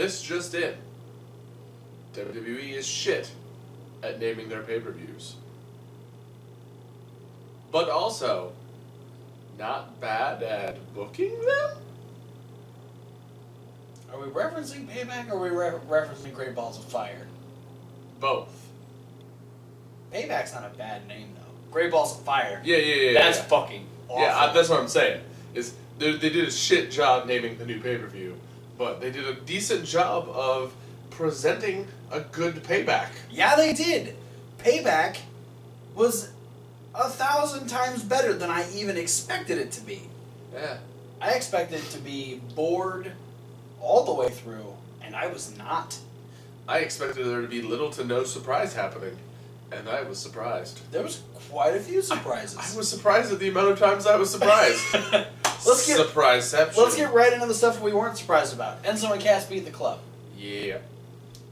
this just in. WWE is shit at naming their pay-per-views. But also, not bad at booking them? Are we referencing Payback or are we referencing Great Balls of Fire? Both. Payback's not a bad name, though. Great Balls of Fire. Yeah. That's fucking awful. Yeah, that's what I'm saying. Is they did a shit job naming the new pay-per-view, but they did a decent job of presenting a good Payback. Yeah, they did. Payback was 1,000 times better than I even expected it to be. Yeah. I expected it to be bored all the way through, and I was not. I expected there to be little to no surprise happening, and I was surprised. There was quite a few surprises. I was surprised at the amount of times I was surprised. Surpriseception. Let's get right into the stuff we weren't surprised about. Enzo and Cass beat the Club. Yeah.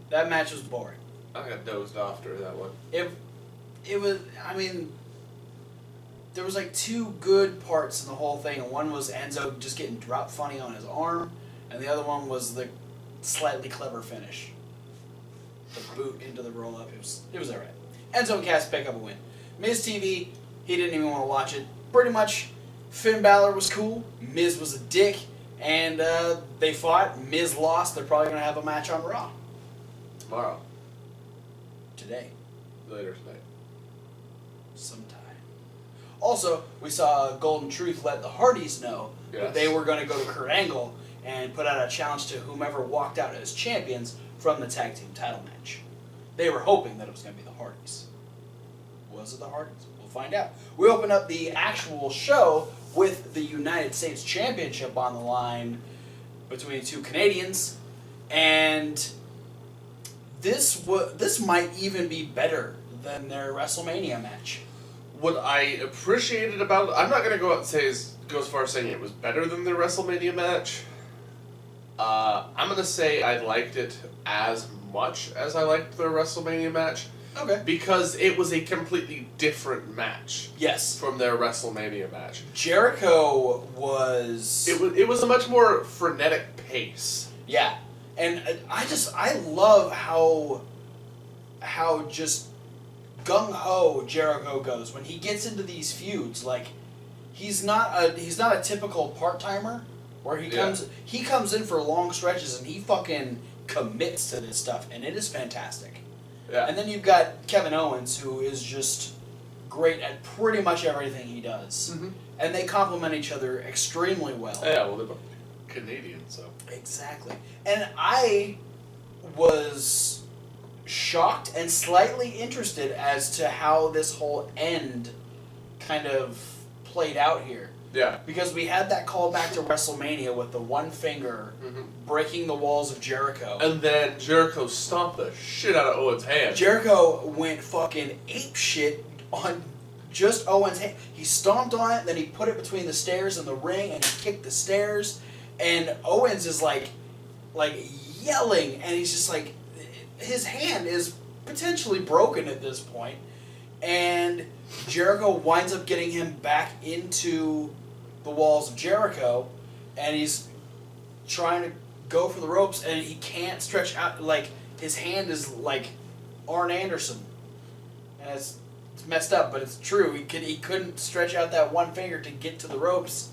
That match was boring. I got dozed off during that one. It was, I mean, there was like two good parts in the whole thing, and one was Enzo just getting dropped funny on his arm, and the other one was the slightly clever finish. The boot into the roll-up. It was alright. Enzo and Cass pick up a win. Miz TV, he didn't even want to watch it. Pretty much, Finn Balor was cool, Miz was a dick, and they fought. Miz lost. They're probably going to have a match on Raw. Tomorrow. Today. Later tonight. Sometime. Also, we saw Golden Truth let the Hardys know that they were going to go to Kurt Angle and put out a challenge to whomever walked out as champions from the tag team title match. They were hoping that it was going to be the Hardys. Was it the Hardys? We'll find out. We open up the actual show with the United States Championship on the line between two Canadians, and this might even be better than their WrestleMania match. What I appreciated about it, I'm not going to go out and go as far as saying it was better than their WrestleMania match. I'm going to say I liked it as much as I liked their WrestleMania match. Okay. Because it was a completely different match. Yes. From their WrestleMania match. Jericho was... It was a much more frenetic pace. Yeah. And I love how just gung-ho Jericho goes when he gets into these feuds. Like, he's not a typical part-timer where he comes in for long stretches and he fucking commits to this stuff, and it is fantastic. Yeah. And then you've got Kevin Owens, who is just great at pretty much everything he does. Mm-hmm. And they complement each other extremely well. Yeah, well, they're both Canadian, so. Exactly. And I was shocked and slightly interested as to how this whole end kind of played out here. Yeah. Because we had that call back to WrestleMania with the one finger breaking the walls of Jericho. And then Jericho stomped the shit out of Owens' hand. Jericho went fucking ape shit on just Owens' hand. He stomped on it, then he put it between the stairs and the ring, and he kicked the stairs. And Owens is like yelling, and he's just like, his hand is potentially broken at this point. And Jericho winds up getting him back into the walls of Jericho, and he's trying to go for the ropes, and he can't stretch out. Like, his hand is like Arn Anderson. And it's messed up, but it's true. He couldn't stretch out that one finger to get to the ropes.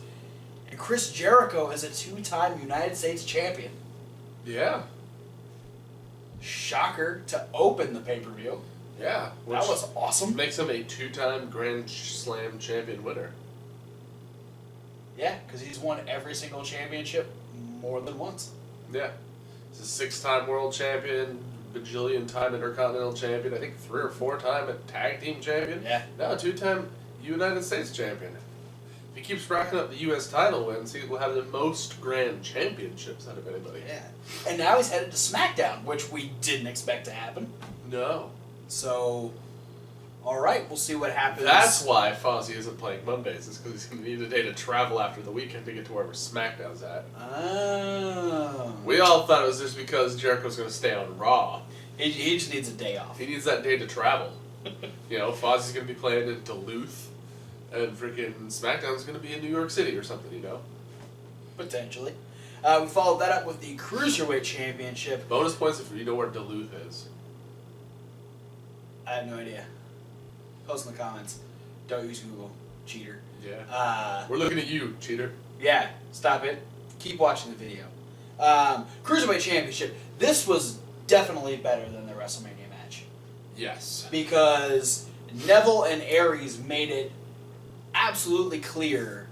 And Chris Jericho is a 2-time United States champion. Yeah. Shocker to open the pay-per-view. Yeah. That was awesome. Makes him a 2-time Grand Slam champion winner. Yeah, because he's won every single championship more than once. Yeah. He's a 6-time world champion, bajillion-time Intercontinental champion, I think 3 or 4-time tag team champion. Yeah. No, 2-time United States champion. If he keeps racking up the U.S. title wins, he will have the most grand championships out of anybody. Yeah. And now he's headed to SmackDown, which we didn't expect to happen. No. So, alright, we'll see what happens. That's why Fozzy isn't playing Mondays, is because he's going to need a day to travel after the weekend to get to wherever SmackDown's at. Oh. We all thought it was just because Jericho's going to stay on Raw. He just needs a day off. He needs that day to travel. You know, Fozzy's going to be playing in Duluth, and freaking SmackDown's going to be in New York City or something, you know? Potentially. We followed that up with the Cruiserweight Championship. Bonus points if you know where Duluth is. I have no idea. Post in the comments. Don't use Google, cheater. Yeah. We're looking at you, cheater. Yeah, stop it. Keep watching the video. Cruiserweight Championship. This was definitely better than the WrestleMania match. Yes. Because Neville and Aries made it absolutely clear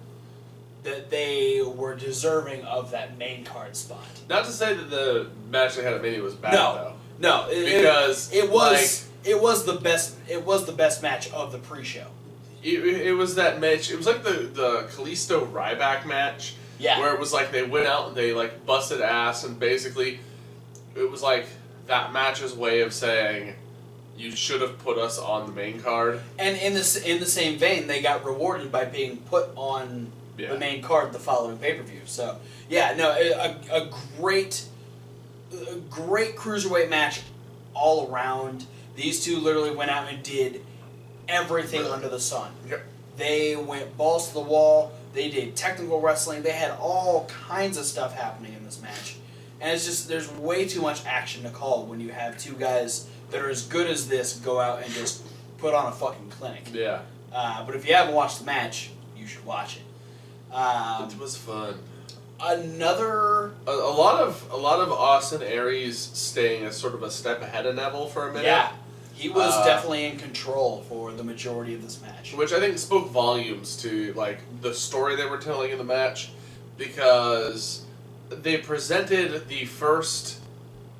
that they were deserving of that main card spot. Not to say that the match they had at Mania was bad, though. No, because it was the best match of the pre-show. It was that match. It was like the Kalisto Ryback match. Yeah. Where it was like they went out and they like busted ass, and basically it was like that match's way of saying you should have put us on the main card. And in the same vein, they got rewarded by being put on the main card the following pay-per-view. So yeah, no, a great cruiserweight match all around. These two literally went out and did everything under the sun. Yep. They went balls to the wall. They did technical wrestling. They had all kinds of stuff happening in this match. And it's just, there's way too much action to call when you have two guys that are as good as this go out and just put on a fucking clinic. Yeah. But if you haven't watched the match, you should watch it. It was fun. A lot of Austin Aries staying as sort of a step ahead of Neville for a minute. Yeah. He was definitely in control for the majority of this match. Which I think spoke volumes to like the story they were telling in the match, because they presented the first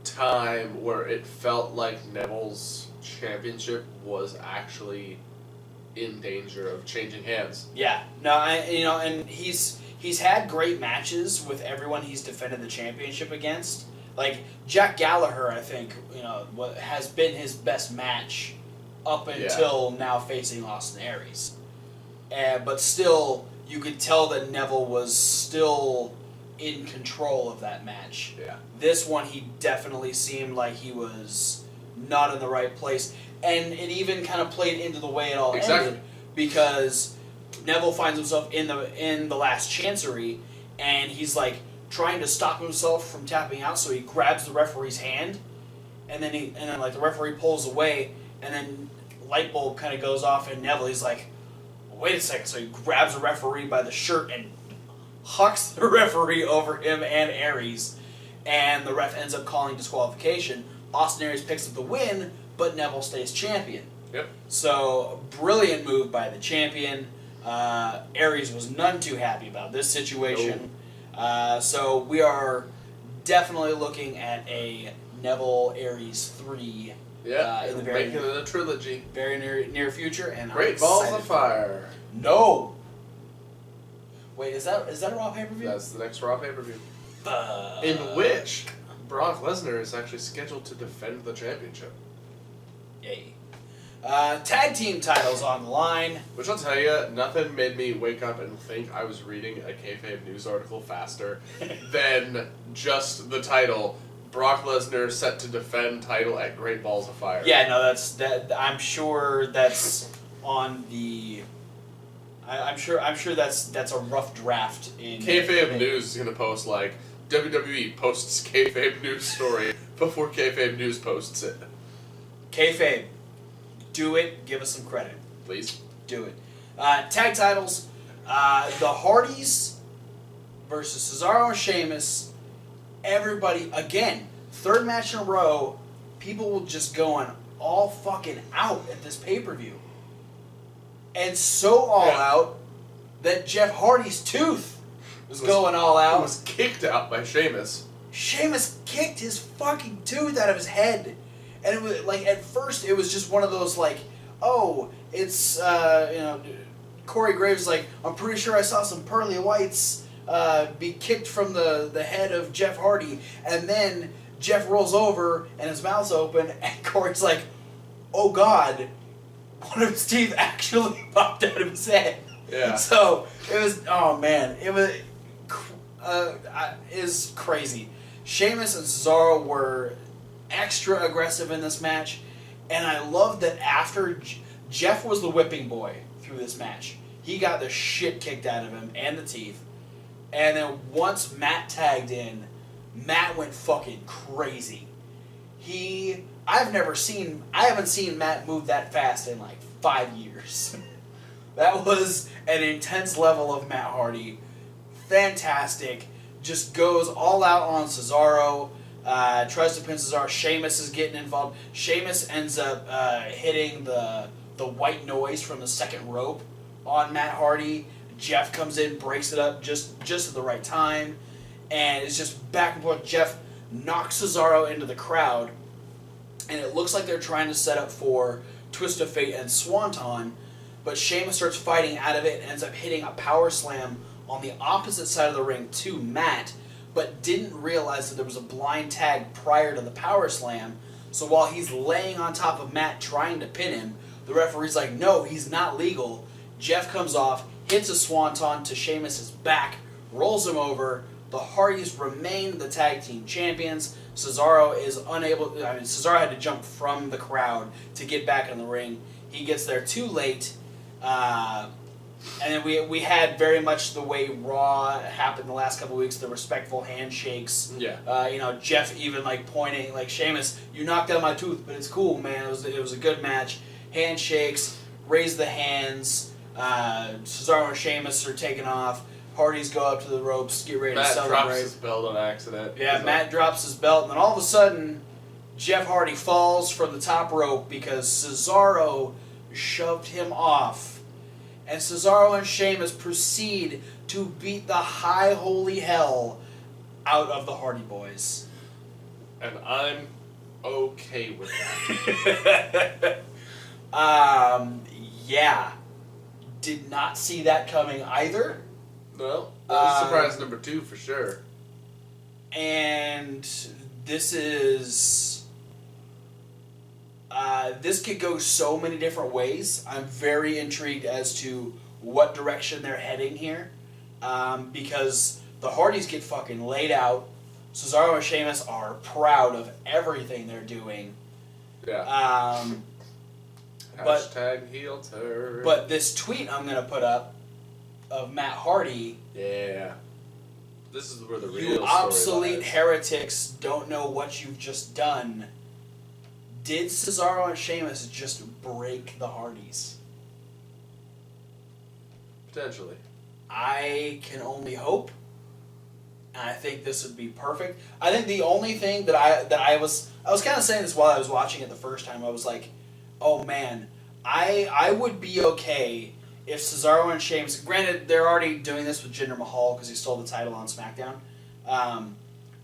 time where it felt like Neville's championship was actually in danger of changing hands. Yeah. No, and he's had great matches with everyone he's defended the championship against. Like, Jack Gallagher, I think, has been his best match up until now facing Austin Aries. But still, you could tell that Neville was still in control of that match. Yeah. This one, he definitely seemed like he was not in the right place. And it even kind of played into the way it all ended. Because Neville finds himself in the last chancery, and he's like, trying to stop himself from tapping out, so he grabs the referee's hand, and then the referee pulls away, and then light bulb kind of goes off, and Neville, he's like, wait a second, so he grabs the referee by the shirt and hucks the referee over him and Aries, and the ref ends up calling disqualification. Austin Aries picks up the win, but Neville stays champion. Yep. So, brilliant move by the champion. Aries was none too happy about this situation. Nope. So we are definitely looking at a Neville Aries 3. Yeah, in the making it a trilogy. Very near future, and Great Balls of Fire. No. Wait, is that a Raw pay-per-view? That's the next Raw pay-per-view. In which Brock Lesnar is actually scheduled to defend the championship. Yay. Tag team titles on the line. Which I'll tell you, nothing made me wake up and think I was reading a kayfabe news article faster than just the title, Brock Lesnar set to defend title at Great Balls of Fire. Yeah, no, I'm sure that's on the. I'm sure that's a rough draft in. Kayfabe News is gonna post like WWE posts kayfabe news story before kayfabe news posts it. Kayfabe. Do it. Give us some credit. Please. Do it. Tag titles. The Hardys versus Cesaro and Sheamus. Everybody, again, third match in a row, people were just going all fucking out at this pay-per-view. And so all out that Jeff Hardy's tooth was going all out. He was kicked out by Sheamus. Sheamus kicked his fucking tooth out of his head. And it was like, at first it was just one of those like, oh, it's Corey Graves like, I'm pretty sure I saw some pearly whites be kicked from the head of Jeff Hardy, and then Jeff rolls over and his mouth's open, and Corey's like, oh god, one of his teeth actually popped out of his head. Yeah. So it was, oh man, it was crazy. Sheamus and Cesaro were extra aggressive in this match, and I love that after Jeff was the whipping boy through this match. He got the shit kicked out of him and the teeth. And then once Matt tagged in, Matt went fucking crazy. I haven't seen Matt move that fast in like 5 years. That was an intense level of Matt Hardy. Fantastic. Just goes all out on Cesaro. Tries to pin Cesaro. Sheamus is getting involved. Sheamus ends up hitting the white noise from the second rope on Matt Hardy. Jeff comes in, breaks it up just at the right time. And it's just back and forth. Jeff knocks Cesaro into the crowd. And it looks like they're trying to set up for Twist of Fate and Swanton. But Sheamus starts fighting out of it and ends up hitting a power slam on the opposite side of the ring to Matt, but didn't realize that there was a blind tag prior to the power slam. So while he's laying on top of Matt trying to pin him, the referee's like, no, he's not legal. Jeff comes off, hits a swanton to Sheamus' back, rolls him over. The Hardys remain the tag team champions. Cesaro had to jump from the crowd to get back in the ring. He gets there too late. And then we had very much the way Raw happened the last couple of weeks, the respectful handshakes. Yeah. Jeff even like pointing, like, Sheamus, you knocked out my tooth, but it's cool, man. It was a good match. Handshakes, raise the hands. Cesaro and Sheamus are taking off. Hardys go up to the ropes, get ready to celebrate. Matt drops his belt on accident. Yeah, Matt drops his belt, and then all of a sudden, Jeff Hardy falls from the top rope because Cesaro shoved him off. And Cesaro and Sheamus proceed to beat the high holy hell out of the Hardy Boys. And I'm okay with that. Yeah. Did not see that coming either. No, that was surprise number 2 for sure. And this is... this could go so many different ways. I'm very intrigued as to what direction they're heading here. Because the Hardys get fucking laid out. Cesaro and Sheamus are proud of everything they're doing. Yeah. But Hashtag heel turn. But this tweet I'm going to put up of Matt Hardy. Yeah. This is where the real You story obsolete lies. heretics don't know what you've just done. Did Cesaro and Sheamus just break the Hardys? Potentially. I can only hope. And I think this would be perfect. I think the only thing that I was kind of saying this while I was watching it the first time. I was like, oh man, I would be okay if Cesaro and Sheamus, granted they're already doing this with Jinder Mahal because he stole the title on SmackDown,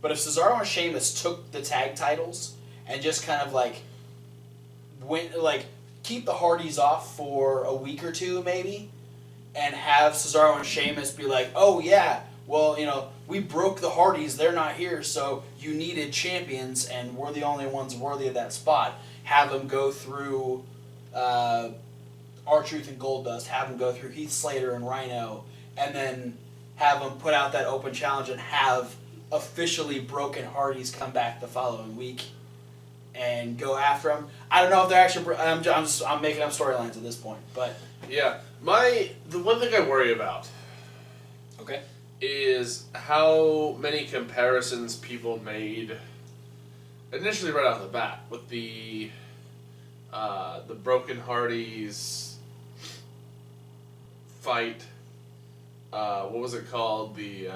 but if Cesaro and Sheamus took the tag titles and just kind of keep the Hardys off for a week or two maybe, and have Cesaro and Sheamus be like, oh yeah, well, we broke the Hardys, they're not here, so you needed champions and we're the only ones worthy of that spot. Have them go through R-Truth and Goldust, have them go through Heath Slater and Rhino, and then have them put out that open challenge and have officially broken Hardys come back the following week and go after them. I don't know if they're actually... I'm making up storylines at this point, but... Yeah. The one thing I worry about... Okay. ...is how many comparisons people made initially right off the bat with the Broken Hardys fight. What was it called? The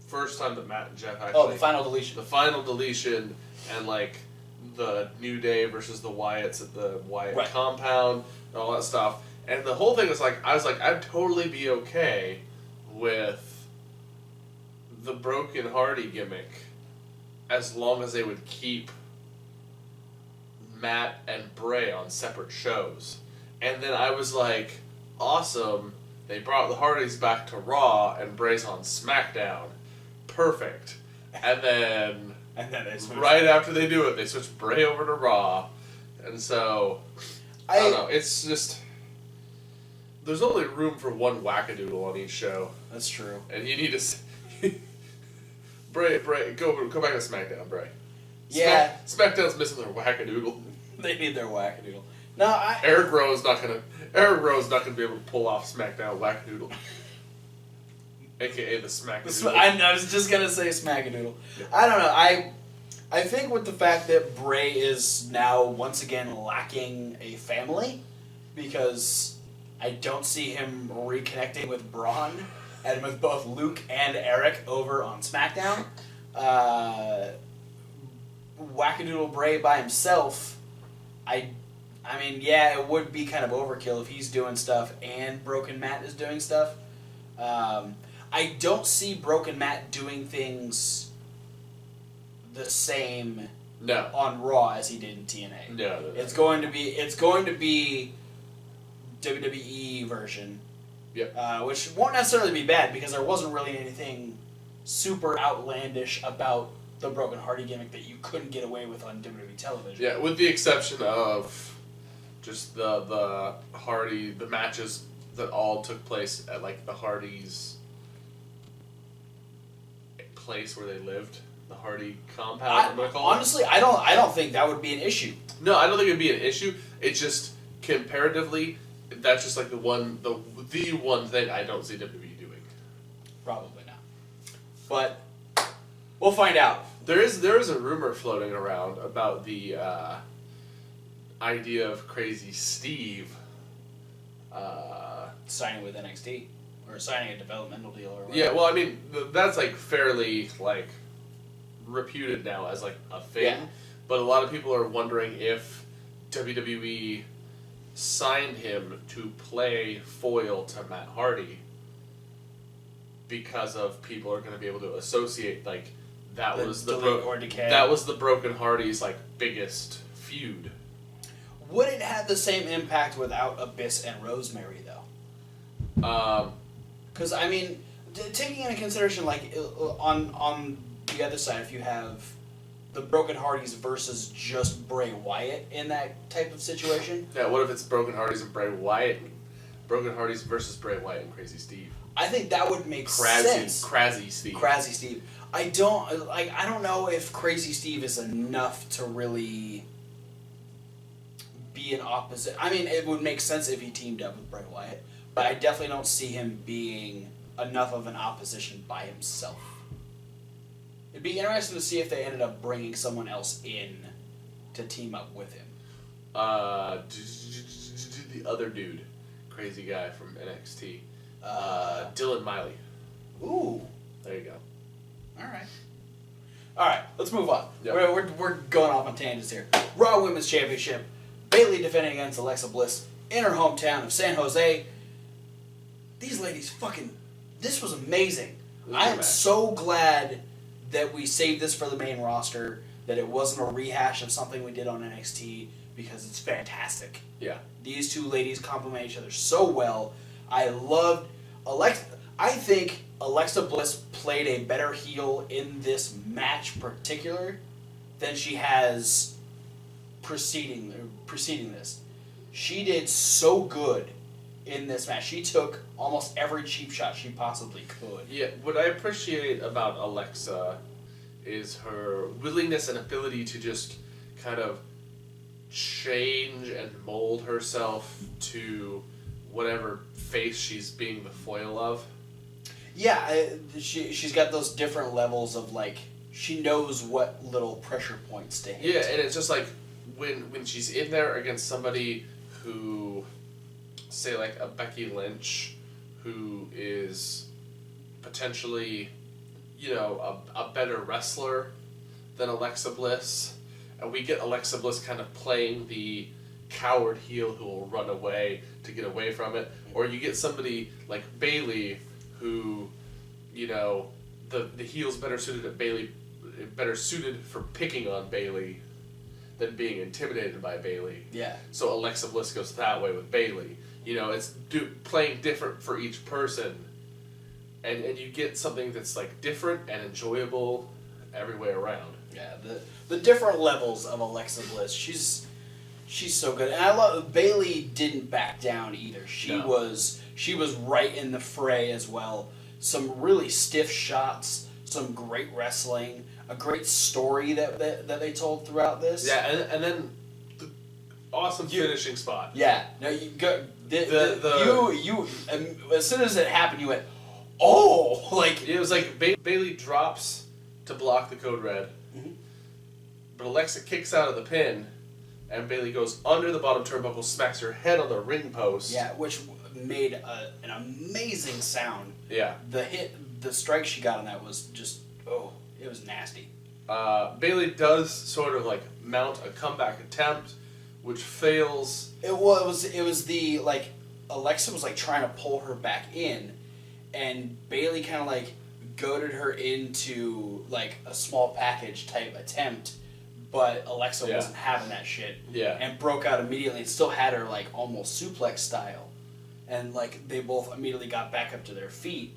first time that Matt and Jeff actually... Oh, the final deletion. The final deletion, and the New Day versus the Wyatts at the Wyatt compound and all that stuff. And the whole thing was I'd totally be okay with the Broken Hardy gimmick as long as they would keep Matt and Bray on separate shows. And then I was like, awesome, they brought the Hardys back to Raw and Bray's on SmackDown. Perfect. And then right after they do it, they switch Bray over to Raw. And so, I don't know, it's just... There's only room for one wackadoodle on each show. That's true. And you need to... Bray, go back to SmackDown, Bray. Yeah. SmackDown's missing their wackadoodle. They need their wackadoodle. No, Eric Rowe's not gonna be able to pull off SmackDown wackadoodle. AKA the Smack. I was just gonna say Smackadoodle. Yeah. I don't know. I think with the fact that Bray is now once again lacking a family, because I don't see him reconnecting with Braun and with both Luke and Eric over on SmackDown. Wackadoodle Bray by himself, I mean, yeah, it would be kind of overkill if he's doing stuff and Broken Matt is doing stuff. I don't see Broken Matt doing things the same on Raw as he did in TNA. No. It's going to be WWE version. Yep. Which won't necessarily be bad because there wasn't really anything super outlandish about the Broken Hardy gimmick that you couldn't get away with on WWE television. Yeah, with the exception of just the matches that all took place at like the Hardys' place where they lived. The Hardy compound. Honestly, I don't think that would be an issue. No, I don't think it'd be an issue. It's just comparatively, that's just like the one thing I don't see WWE doing. Probably not. But we'll find out. There is a rumor floating around about the idea of Crazy Steve signing with NXT or signing a developmental deal or whatever. Yeah, well, I mean that's like fairly like reputed now as like a thing, yeah. But a lot of people are wondering if WWE signed him to play foil to Matt Hardy because of people are going to be able to associate like that was the Broken Hardy's like biggest feud. Would it have the same impact without Abyss and Rosemary though? Because I mean, taking into consideration like on the other side, if you have the Broken Hardys versus just Bray Wyatt in that type of situation. Yeah, what if it's Broken Hardys and Bray Wyatt? Broken Hardys versus Bray Wyatt and Crazy Steve. I think that would make sense. Crazy Steve. Crazy Steve. I don't know if Crazy Steve is enough to really be an opposite. I mean, it would make sense if he teamed up with Bray Wyatt, but I definitely don't see him being enough of an opposition by himself. It'd be interesting to see if they ended up bringing someone else in to team up with him. The other dude, crazy guy from NXT, Dylan Miley. Ooh, there you go. All right, let's move on. Yep. We're going off on tangents here. Raw Women's Championship. Bayley defending against Alexa Bliss in her hometown of San Jose. These ladies this was amazing. I am so glad that we saved this for the main roster, that it wasn't a rehash of something we did on NXT, because it's fantastic. Yeah. These two ladies complement each other so well. I loved Alexa. I think Alexa Bliss played a better heel in this match particular than she has preceding this. She did so good in this match. She took almost every cheap shot she possibly could. Yeah, what I appreciate about Alexa is her willingness and ability to just kind of change and mold herself to whatever face she's being the foil of. Yeah, she's got those different levels of like, she knows what little pressure points to hit. Yeah, and it's just like when she's in there against somebody who, say like a Becky Lynch, who is potentially, a better wrestler than Alexa Bliss, and we get Alexa Bliss kind of playing the coward heel who will run away to get away from it, or you get somebody like Bayley who, the heel's better suited for picking on Bayley than being intimidated by Bayley. Yeah. So Alexa Bliss goes that way with Bayley. It's playing different for each person, and you get something that's like different and enjoyable every way around. Yeah, the different levels of Alexa Bliss. She's so good, and I love Bayley didn't back down either. She was right in the fray as well. Some really stiff shots, some great wrestling, a great story that they told throughout this. Yeah, and then the awesome finishing spot. Yeah, no, you go. You as soon as it happened, you went, oh, like it was like Bailey drops to block the code red, but Alexa kicks out of the pin, and Bailey goes under the bottom turnbuckle, smacks her head on the ring post. Yeah, which made an amazing sound. Yeah. The strike she got on that was just, it was nasty. Bailey does sort of like mount a comeback attempt, which fails. It was the, like, Alexa was like trying to pull her back in, and Bailey kind of like goaded her into like a small package type attempt, but Alexa wasn't having that shit. Yeah. And broke out immediately and still had her like almost suplex style. And like they both immediately got back up to their feet,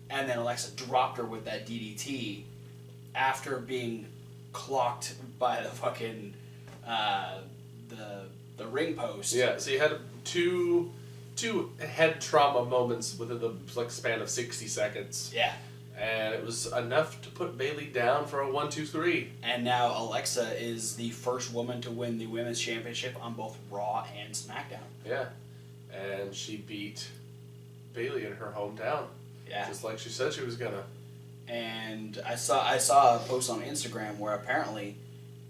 and then Alexa dropped her with that DDT after being clocked by the fucking the ring post. Yeah, so you had two head trauma moments within the like span of 60 seconds. Yeah. And it was enough to put Bailey down for a 1-2-3. And now Alexa is the first woman to win the Women's Championship on both Raw and SmackDown. Yeah. And she beat Bailey in her hometown. Yeah. Just like she said she was gonna. And I saw a post on Instagram where apparently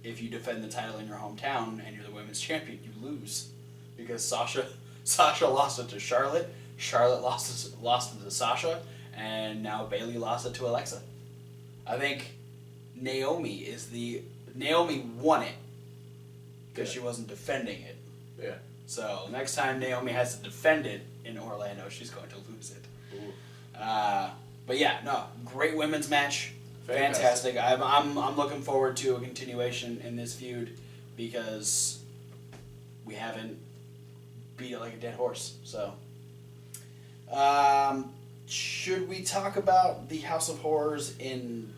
if you defend the title in your hometown and you're the women's champion, you lose. Because Sasha lost it to Charlotte, Charlotte lost it to Sasha, and now Bailey lost it to Alexa. I think Naomi won it because she wasn't defending it. Yeah. So next time Naomi has to defend it in Orlando, she's going to lose it. But yeah, no, great women's match, fantastic. I'm looking forward to a continuation in this feud because we haven't beat it like a dead horse. So, should we talk about the House of Horrors in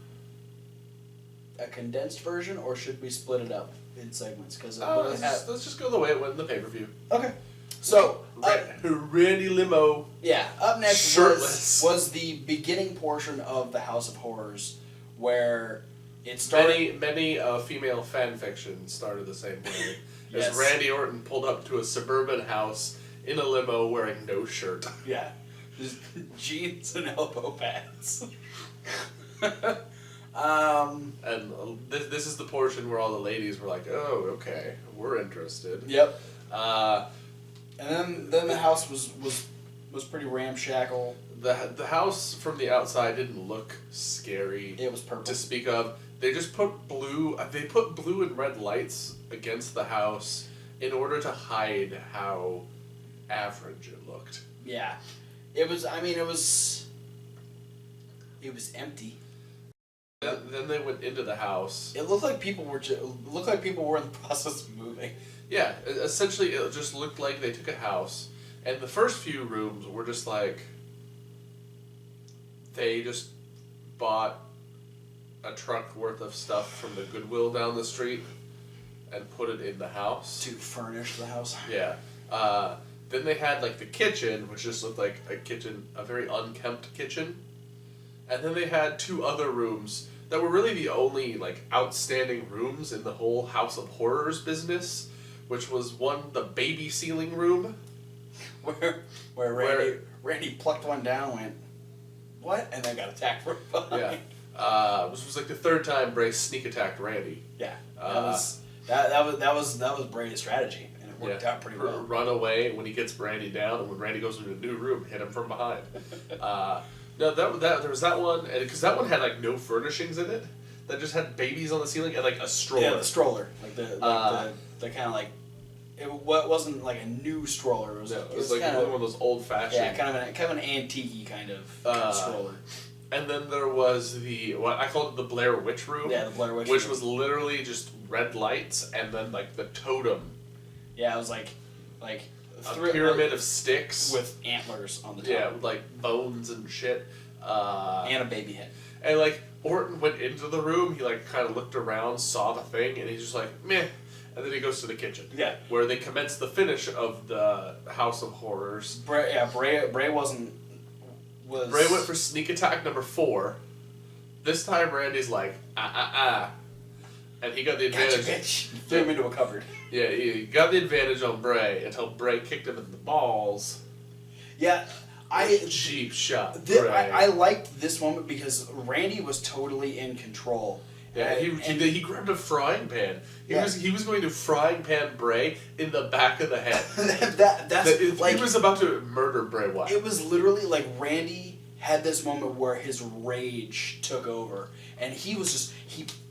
a condensed version, or should we split it up in segments? Because let's just go the way it went in the pay-per-view. Okay. So, Randy Limo. Yeah, up next shirtless. was the beginning portion of the House of Horrors, where it started. Many female fan fiction started the same way. Yes. As Randy Orton pulled up to a suburban house in a limo wearing no shirt. Yeah, just jeans and elbow pads. And this is the portion where all the ladies were like, "Oh, okay, we're interested." Yep. And then the house was pretty ramshackle. The house from the outside didn't look scary. It was purple to speak of. They just put blue. They put blue and red lights against the house in order to hide how average it looked. Yeah, it was. I mean, it was empty. Then they went into the house. It looked like people were in the process of moving. Yeah, essentially it just looked like they took a house, and the first few rooms were just like, they just bought a truck worth of stuff from the Goodwill down the street and put it in the house. To furnish the house? Yeah. Then they had like the kitchen, which just looked like a kitchen, a very unkempt kitchen. And then they had two other rooms that were really the only like outstanding rooms in the whole House of Horrors business, which was one, the baby ceiling room, where Randy plucked one down, went, "What?" and then got attacked from behind. Yeah, which was like the third time Bray sneak attacked Randy. Yeah, that was Bray's strategy, and it worked out pretty well. Run away when he gets Randy down, and when Randy goes into a new room, hit him from behind. No, that there was that one, and because that one had like no furnishings in it, that just had babies on the ceiling and like a stroller. Yeah, the stroller, like the kind of like it wasn't like a new stroller. It was like kind of one of those old fashioned. Yeah, kind of an antique kind of stroller. And then there was what I called it the Blair Witch room. Yeah, the Blair Witch which room. was literally just red lights and then like the totem. Yeah, it was like a pyramid of sticks with antlers on the top. Yeah, with like bones and shit. And a baby head. And like Orton went into the room, he like kind of looked around, saw the thing, and he's just like meh. And then he goes to the kitchen. Yeah. Where they commence the finish of the House of Horrors. Bray was. Bray went for sneak attack number 4. This time Randy's like, and he got the advantage. Gotcha, bitch. Threw him into a cupboard. Yeah, he got the advantage on Bray until Bray kicked him in the balls. Yeah, Cheap shot. I liked this moment because Randy was totally in control. Yeah, he grabbed a frying pan. He was going to frying pan Bray in the back of the head. He was about to murder Bray Wyatt. It was literally like Randy had this moment where his rage took over, and he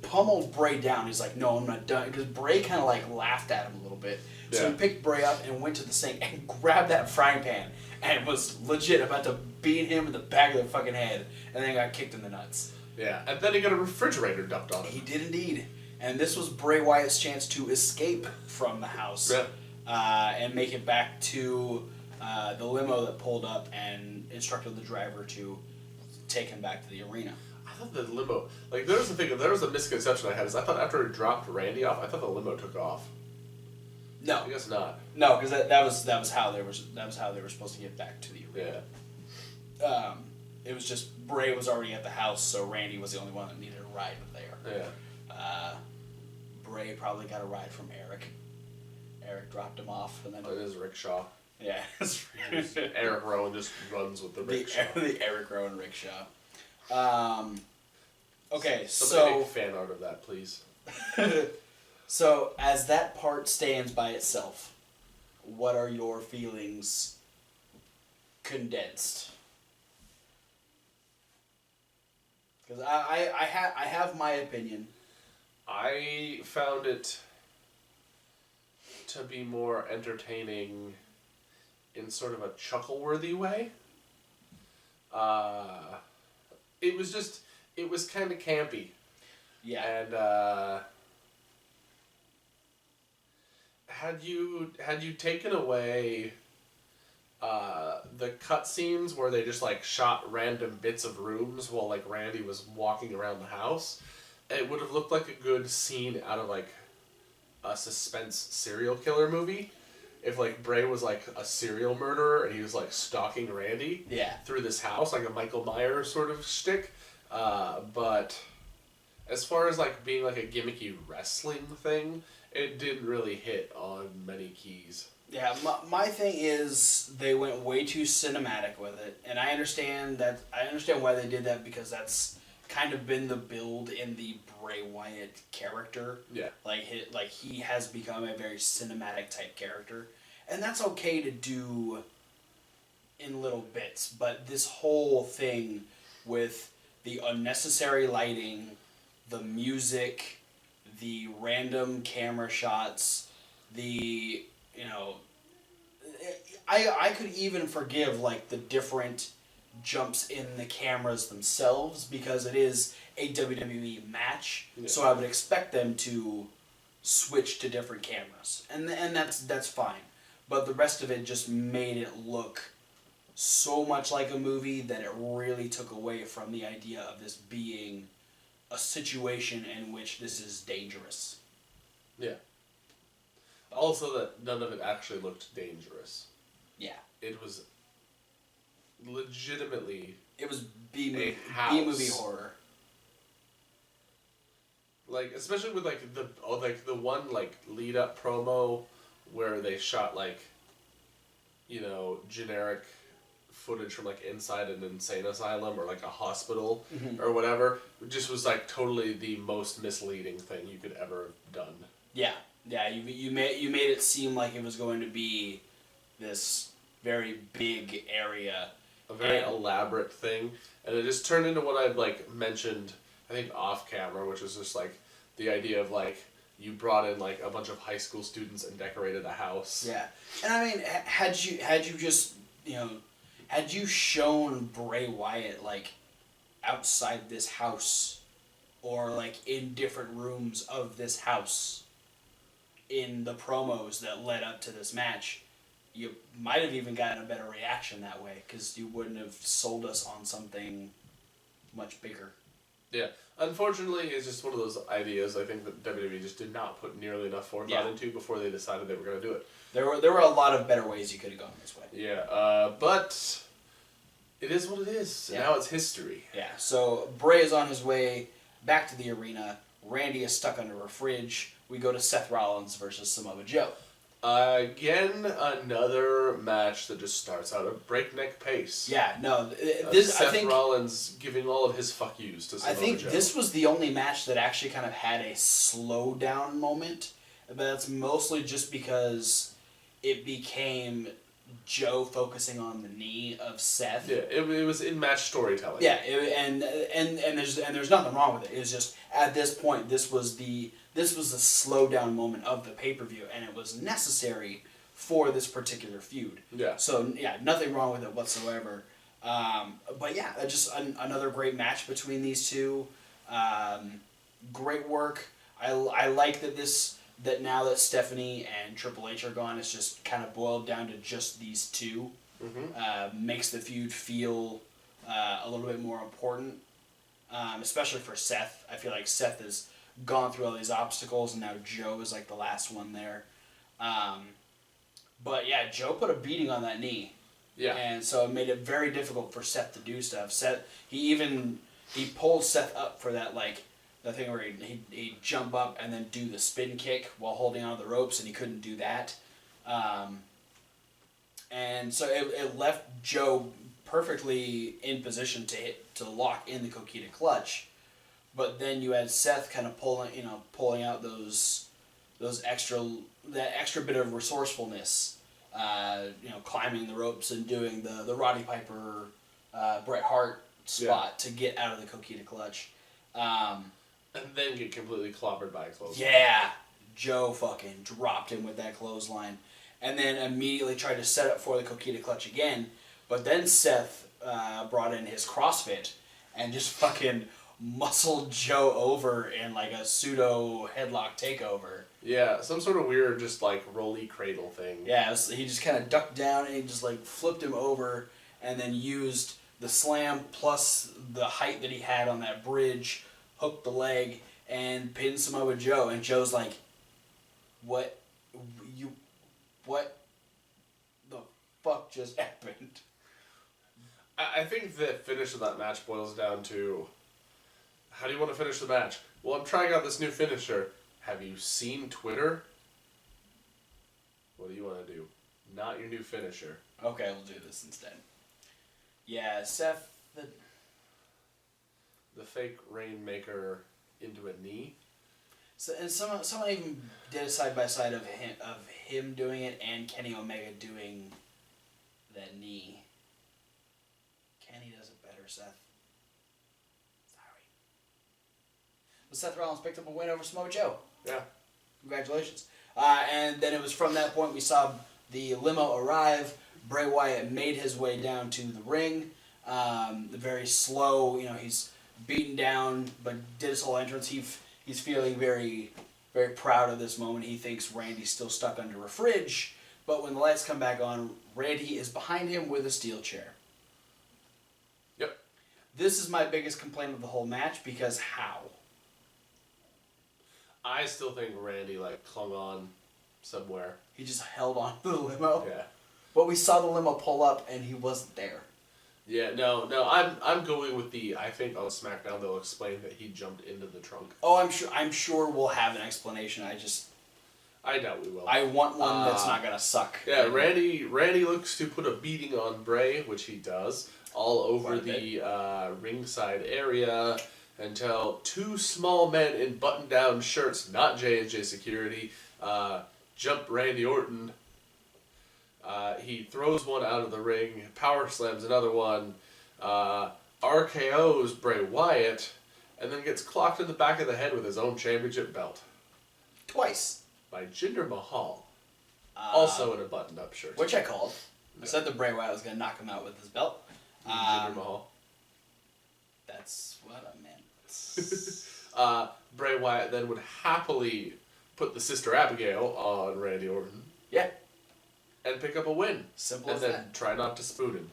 pummeled Bray down. He's like, "No, I'm not done," because Bray kind of like laughed at him a little bit. So he picked Bray up and went to the sink and grabbed that frying pan and was legit about to beat him in the back of the fucking head, and then got kicked in the nuts. Yeah, and then he got a refrigerator dumped on him. He did indeed. And this was Bray Wyatt's chance to escape from the house and make it back to the limo that pulled up and instructed the driver to take him back to the arena. I thought the limo, like there was a misconception I had, is I thought after it dropped Randy off, I thought the limo took off. No. I guess not. No, because that was how they were supposed to get back to the arena. Yeah. It was just Bray was already at the house, so Randy was the only one that needed a ride there. Yeah. Bray probably got a ride from Eric. Eric dropped him off, and then it is rickshaw. Yeah. Eric Rowan just runs with the rickshaw. The Eric Rowan rickshaw. Okay, Somebody make fan art of that, please. So, as that part stands by itself, what are your feelings condensed? Because I have my opinion. I found it to be more entertaining in sort of a chuckle-worthy way. It was kind of campy. Yeah. And had you taken away the cutscenes where they just like shot random bits of rooms while like Randy was walking around the house, it would have looked like a good scene out of like a suspense serial killer movie. If like Bray was like a serial murderer and he was like stalking Randy through this house, like a Michael Myers sort of shtick. But as far as like being like a gimmicky wrestling thing, it didn't really hit on many keys. Yeah, my thing is they went way too cinematic with it, and I understand why they did that, because that's kind of been the build in the Bray Wyatt character. Yeah. Like he has become a very cinematic type character, and that's okay to do in little bits, but this whole thing with the unnecessary lighting, the music, the random camera shots, I could even forgive like the different jumps in the cameras themselves, because it is a WWE match, so I would expect them to switch to different cameras, and that's fine. But the rest of it just made it look so much like a movie that it really took away from the idea of this being a situation in which this is dangerous. Yeah. Also, that none of it actually looked dangerous. Yeah. It was legitimately... It was B-movie horror. Like, especially with, like, the one, like, lead-up promo where they shot, like, generic footage from, like, inside an insane asylum or, like, a hospital or whatever. It just was, like, totally the most misleading thing you could ever have done. Yeah. Yeah, you made it seem like it was going to be this very big area. A very elaborate thing. And it just turned into what I'd, like, mentioned, I think, off-camera, which was just, like, the idea of, like, you brought in, like, a bunch of high school students and decorated a house. Yeah. And, I mean, had you just, had you shown Bray Wyatt, like, outside this house, or, like, in different rooms of this house, in the promos that led up to this match, you might have even gotten a better reaction that way, because you wouldn't have sold us on something much bigger. Yeah. Unfortunately, it's just one of those ideas I think that WWE just did not put nearly enough forethought into before they decided they were going to do it. There were a lot of better ways you could have gone this way. Yeah, but it is what it is. Yeah. Now it's history. Yeah, so Bray is on his way back to the arena. Randy is stuck under a fridge. We go to Seth Rollins versus Samoa Joe. Again, another match that just starts out at breakneck pace. Yeah, no, Seth I think Rollins giving all of his fuck yous to Samoa I think Joe. this was the only match that actually kind of had a slow down moment, but that's mostly just because it became Joe focusing on the knee of Seth. Yeah, it was in match storytelling. Yeah, and there's nothing wrong with it. It was just at this point this was the slow down moment of the pay-per-view, and it was necessary for this particular feud. Yeah. So yeah, nothing wrong with it whatsoever. But yeah, just another great match between these two. Great work. I like that now that Stephanie and Triple H are gone, it's just kind of boiled down to just these two. Mm-hmm. Makes the feud feel a little bit more important, especially for Seth. I feel like Seth has gone through all these obstacles, and now Joe is like the last one there. But yeah, Joe put a beating on that knee. Yeah. And so it made it very difficult for Seth to do stuff. He pulled Seth up for that, like, the thing where he'd jump up and then do the spin kick while holding onto the ropes, and he couldn't do that. And so it left Joe perfectly in position to lock in the Coquina clutch. But then you had Seth kind of pulling out that extra bit of resourcefulness, climbing the ropes and doing the Roddy Piper, Bret Hart spot to get out of the Coquina clutch. And then get completely clobbered by a clothesline. Yeah, Joe fucking dropped him with that clothesline, and then immediately tried to set up for the Coquina clutch again. But then Seth brought in his CrossFit and just fucking muscled Joe over in like a pseudo headlock takeover. Yeah, some sort of weird, just like rolly cradle thing. Yeah, he just kind of ducked down and he just like flipped him over, and then used the slam plus the height that he had on that bridge, hooked the leg, and pinned Samoa Joe. And Joe's like, what the fuck just happened? I think the finish of that match boils down to, how do you want to finish the match? Well, I'm trying out this new finisher. Have you seen Twitter? What do you want to do? Not your new finisher. Okay, we'll do this instead. Yeah, Seth... The fake Rainmaker into a knee. So, and someone even did a side-by-side of him doing it and Kenny Omega doing that knee. Kenny does it better, Seth. Sorry. But Seth Rollins picked up a win over Samoa Joe. Yeah. Congratulations. And then it was from that point we saw the limo arrive. Bray Wyatt made his way down to the ring. Very slow, he's beaten down, but did his whole entrance. He's feeling very, very proud of this moment. He thinks Randy's still stuck under a fridge, but when the lights come back on, Randy is behind him with a steel chair. Yep. This is my biggest complaint of the whole match, because how? I still think Randy clung on somewhere. He just held on to the limo. Yeah. But we saw the limo pull up and he wasn't there. Yeah, no, I'm going with I think on SmackDown they'll explain that he jumped into the trunk. Oh, I'm sure we'll have an explanation. I doubt we will. I want one that's not gonna suck. Yeah, Randy looks to put a beating on Bray, which he does, all over the ringside area, until two small men in button-down shirts, not J&J Security, jump Randy Orton. He throws one out of the ring, power slams another one, RKO's Bray Wyatt, and then gets clocked in the back of the head with his own championship belt. Twice. By Jinder Mahal. Also in a buttoned-up shirt. Which I called. I said that Bray Wyatt was going to knock him out with his belt. Jinder Mahal. That's what I meant. Bray Wyatt then would happily put the Sister Abigail on Randy Orton. Yeah. And pick up a win. Simple and as then that. Try not to spoon him.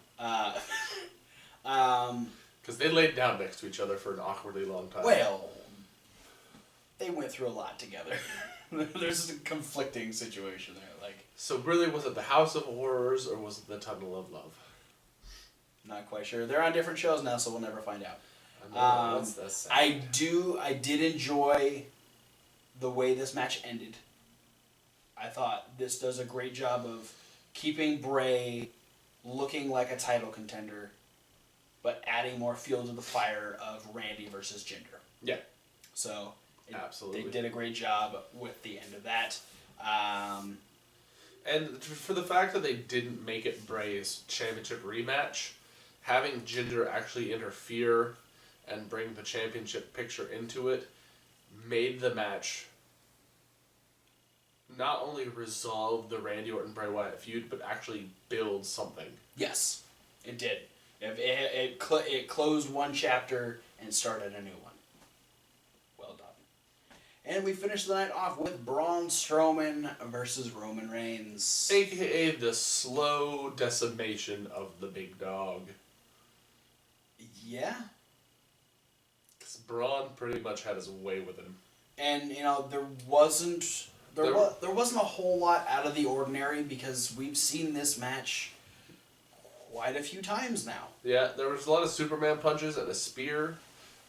Because they laid down next to each other for an awkwardly long time. Well, they went through a lot together. There's a conflicting situation there. So really, was it the House of Horrors or was it the Tunnel of Love? Not quite sure. They're on different shows now, so we'll never find out. I did enjoy the way this match ended. I thought this does a great job of keeping Bray looking like a title contender, but adding more fuel to the fire of Randy versus Jinder. Yeah. So Absolutely. they did a great job with the end of that. And for the fact that they didn't make it Bray's championship rematch, having Jinder actually interfere and bring the championship picture into it made the match not only resolve the Randy Orton Bray Wyatt feud, but actually build something. Yes, it did. It closed one chapter and started a new one. Well done. And we finished the night off with Braun Strowman versus Roman Reigns. AKA the slow decimation of the big dog. Yeah. Because Braun pretty much had his way with him. And, there wasn't a whole lot out of the ordinary because we've seen this match quite a few times now. Yeah, there was a lot of Superman punches and a spear.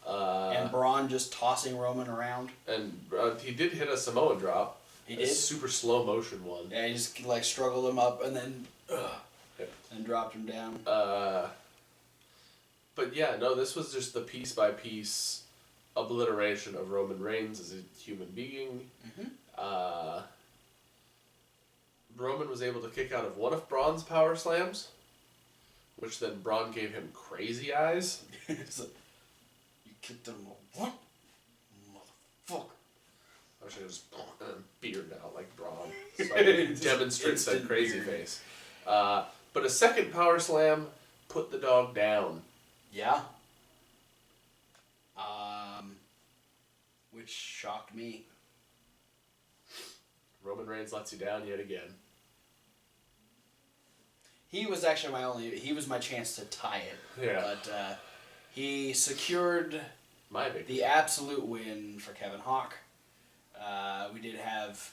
And Braun just tossing Roman around. And he did hit a Samoan drop. He a did? Super slow motion one. Yeah, he just struggled him up and then and dropped him down. But yeah, no, this was just the piece by piece obliteration of Roman Reigns as a human being. Mm-hmm. Roman was able to kick out of one of Braun's power slams, which then Braun gave him crazy eyes. You kicked him what? Motherfucker. I should have just beard out like Braun. So I can demonstrate that crazy beard. face. But a second power slam put the dog down. Yeah. Which shocked me. Roman Reigns lets you down yet again. He was actually he was my chance to tie it. Yeah. But he secured the absolute win for Kevin Hawk. We did have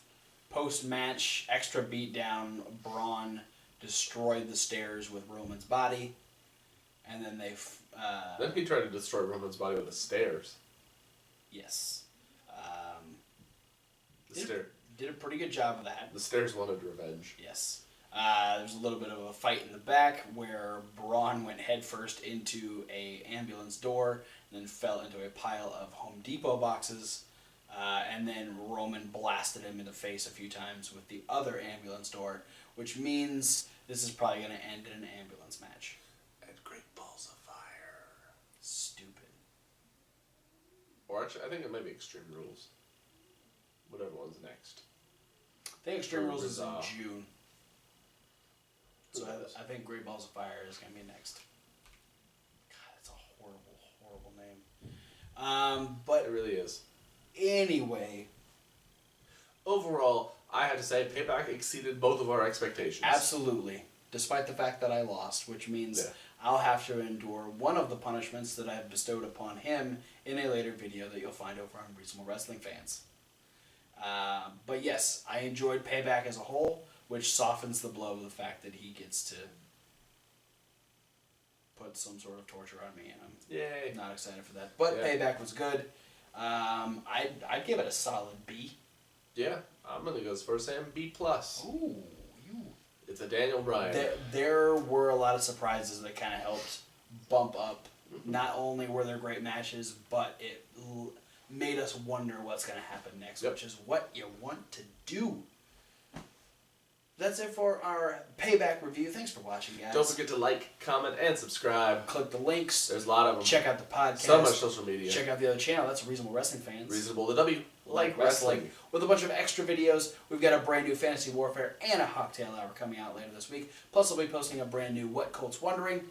post-match extra beatdown. Braun destroyed the stairs with Roman's body. And then then he tried to destroy Roman's body with the stairs. Yes. Did a pretty good job of that. The stairs wanted revenge. Yes. There's a little bit of a fight in the back where Braun went headfirst into a ambulance door and then fell into a pile of Home Depot boxes. And then Roman blasted him in the face a few times with the other ambulance door, which means this is probably going to end in an ambulance match. And great balls of fire. Stupid. Or actually, I think it might be Extreme Rules. Whatever one's next. I think Extreme Rules is in June. So I think Great Balls of Fire is going to be next. God, that's a horrible, horrible name. But it really is. Anyway. Overall, I had to say Payback exceeded both of our expectations. Absolutely. Despite the fact that I lost, which means I'll have to endure one of the punishments that I have bestowed upon him in a later video that you'll find over on Reasonable Wrestling Fans. But yes, I enjoyed Payback as a whole, which softens the blow of the fact that he gets to put some sort of torture on me, and I'm not excited for that. But Payback was good. I'd give it a solid B. Yeah, I'm gonna go as far as saying B+. Ooh, it's a Daniel Bryan. There were a lot of surprises that kind of helped bump up. Not only were there great matches, but it made us wonder what's going to happen next, which is what you want to do. That's it for our Payback review. Thanks for watching, guys. Don't forget to like, comment, and subscribe. Click the links. There's a lot of them. Check out the podcast. So much social media. Check out the other channel. That's Reasonable Wrestling Fans. Reasonable the W. Like wrestling. With a bunch of extra videos. We've got a brand new Fantasy Warfare and a Hawktail Hour coming out later this week. Plus, I'll be posting a brand new What Colt's Wondering.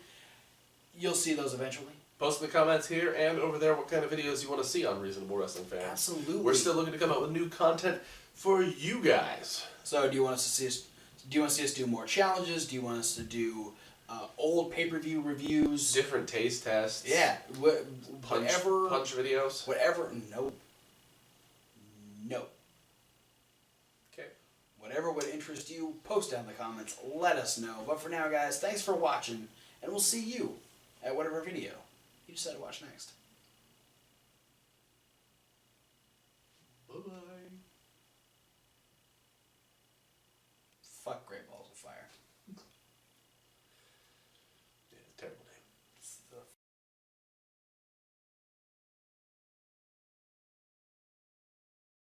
You'll see those eventually. Post in the comments here and over there what kind of videos you want to see on Reasonable Wrestling Fans. Absolutely. We're still looking to come out with new content for you guys. So, do you want to see us do more challenges? Do you want us to do old pay-per-view reviews? Different taste tests. Yeah. Whatever. Punch videos. Whatever. No. Okay. Whatever would interest you, post down in the comments. Let us know. But for now, guys, thanks for watching, and we'll see you at whatever video you decide to watch next.